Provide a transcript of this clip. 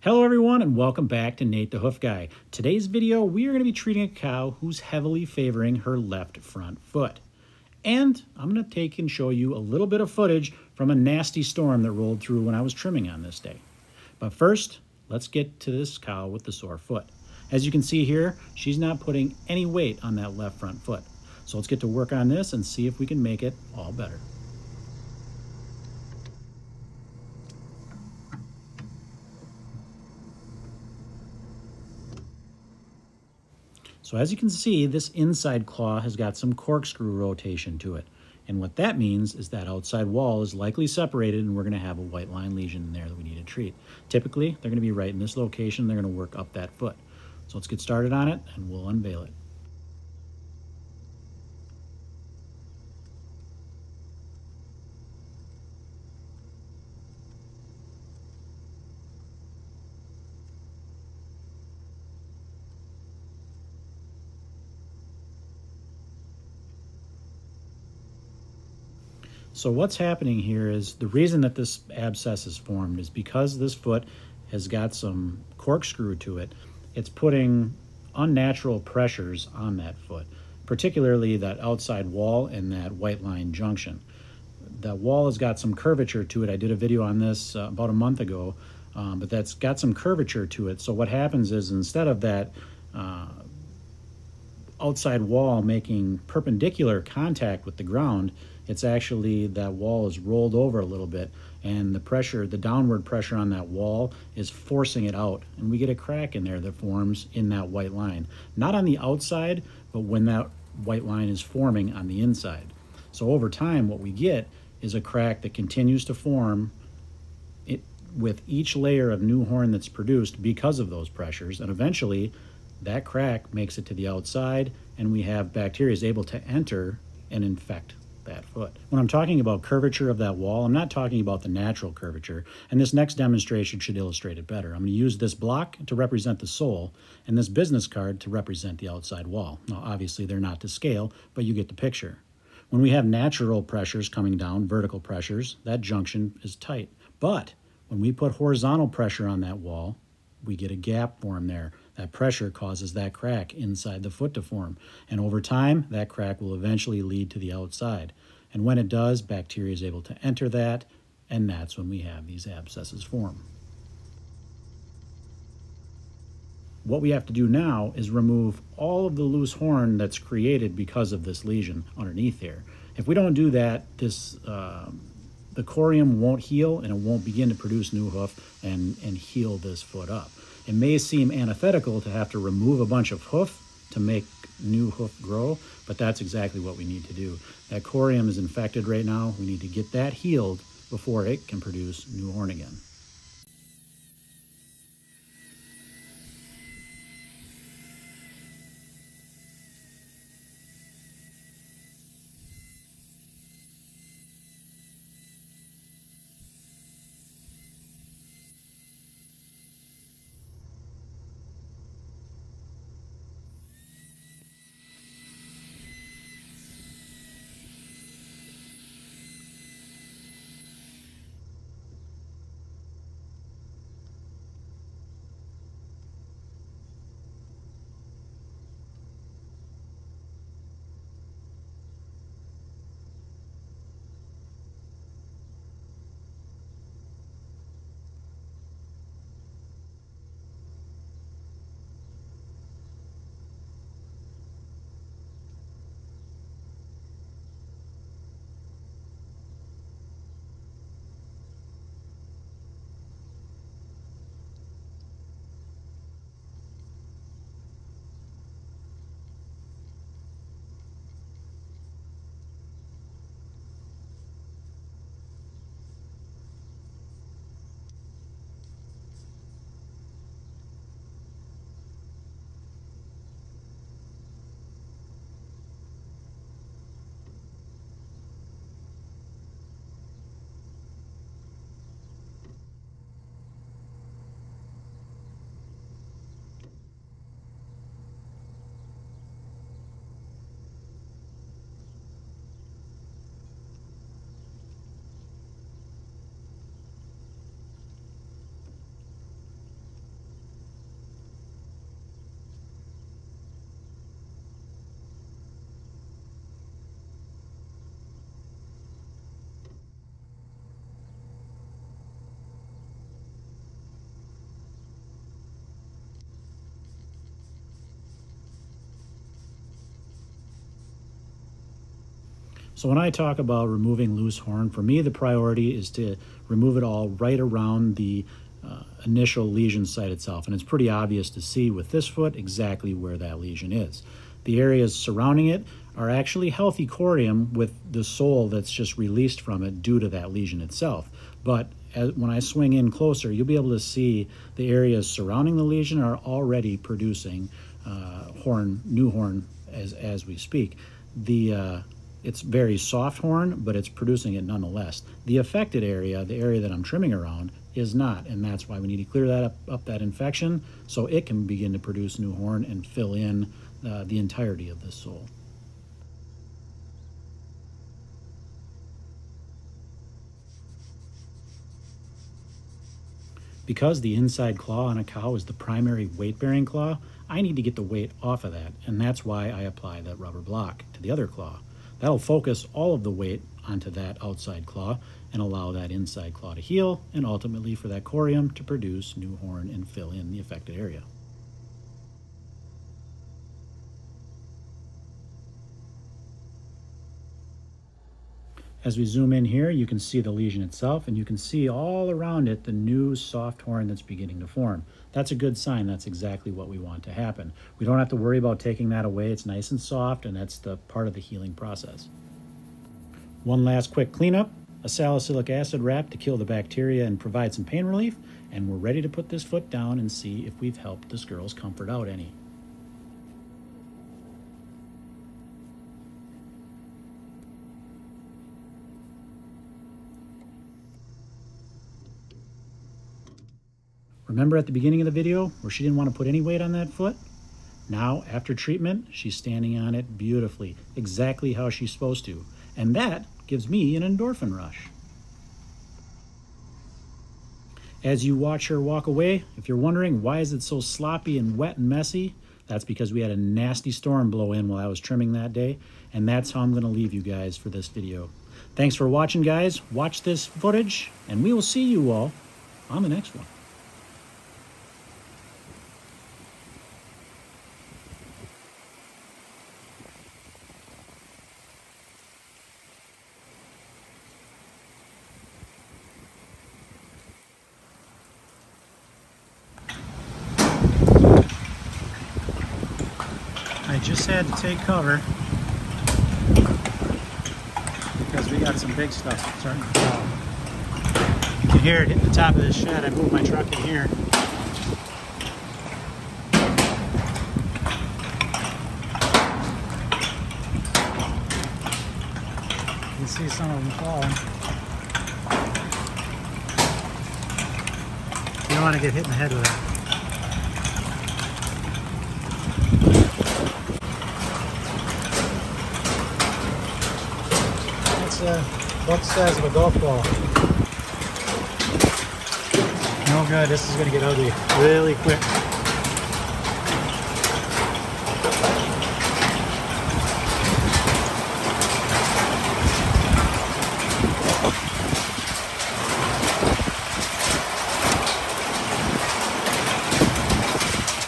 Hello everyone and welcome back to Nate the Hoof Guy. Today's video we are going to be treating a cow who's heavily favoring her left front foot. And I'm going to take and show you a little bit of footage from a nasty storm that rolled through when I was trimming on this day. But first, let's get to this cow with the sore foot. As you can see here, she's not putting any weight on that left front foot. So let's get to work on this and see if we can make it all better. So as you can see, this inside claw has got some corkscrew rotation to it. And what that means is that outside wall is likely separated and we're going to have a white line lesion in there that we need to treat. Typically, they're going to be right in this location. They're going to work up that foot. So let's get started on it and we'll unveil it. So what's happening here is the reason that this abscess is formed is because this foot has got some corkscrew to it. It's putting unnatural pressures on that foot, particularly that outside wall and that white line junction. The wall has got some curvature to it. I did a video on this about a month ago, but that's got some curvature to it. So what happens is instead of that outside wall making perpendicular contact with the ground, it's actually that wall is rolled over a little bit and the pressure, the downward pressure on that wall is forcing it out, and we get a crack in there that forms in that white line. Not on the outside, but when that white line is forming on the inside. So over time what we get is a crack that continues to form with each layer of new horn that's produced because of those pressures, and eventually that crack makes it to the outside and we have bacteria is able to enter and infect that foot. When I'm talking about curvature of that wall, I'm not talking about the natural curvature, and this next demonstration should illustrate it better. I'm going to use this block to represent the sole and this business card to represent the outside wall. Now obviously they're not to scale, but you get the picture. When we have natural pressures coming down, vertical pressures, that junction is tight. But when we put horizontal pressure on that wall, we get a gap form there. That pressure causes that crack inside the foot to form. And over time, that crack will eventually lead to the outside. And when it does, bacteria is able to enter that, and that's when we have these abscesses form. What we have to do now is remove all of the loose horn that's created because of this lesion underneath here. If we don't do that, the corium won't heal and it won't begin to produce new hoof and heal this foot up. It may seem antithetical to have to remove a bunch of hoof to make new hoof grow, but that's exactly what we need to do. That corium is infected right now. We need to get that healed before it can produce new horn again. So when I talk about removing loose horn, for me the priority is to remove it all right around the initial lesion site itself. And it's pretty obvious to see with this foot exactly where that lesion is. The areas surrounding it are actually healthy corium with the sole that's just released from it due to that lesion itself. But when I swing in closer, you'll be able to see the areas surrounding the lesion are already producing new horn as we speak. It's very soft horn, but it's producing it nonetheless. The affected area, the area that I'm trimming around, is not, and that's why we need to clear that up that infection so it can begin to produce new horn and fill in the entirety of this sole. Because the inside claw on a cow is the primary weight-bearing claw, I need to get the weight off of that, and that's why I apply that rubber block to the other claw. That'll focus all of the weight onto that outside claw and allow that inside claw to heal, and ultimately for that corium to produce new horn and fill in the affected area. As we zoom in here, you can see the lesion itself, and you can see all around it the new soft horn that's beginning to form. That's a good sign. That's exactly what we want to happen. We don't have to worry about taking that away. It's nice and soft, and that's the part of the healing process. One last quick cleanup, a salicylic acid wrap to kill the bacteria and provide some pain relief, and we're ready to put this foot down and see if we've helped this girl's comfort out any. Remember at the beginning of the video where she didn't want to put any weight on that foot? Now, after treatment, she's standing on it beautifully, exactly how she's supposed to. And that gives me an endorphin rush. As you watch her walk away, if you're wondering why is it so sloppy and wet and messy, that's because we had a nasty storm blow in while I was trimming that day, and that's how I'm going to leave you guys for this video. Thanks for watching, guys. Watch this footage, and we will see you all on the next one. I just had to take cover because we got some big stuff starting to fall. You can hear it hitting the top of this shed. I moved my truck in here. You can see some of them falling. You don't want to get hit in the head with it. What size of a golf ball? No good. This is going to get ugly really quick.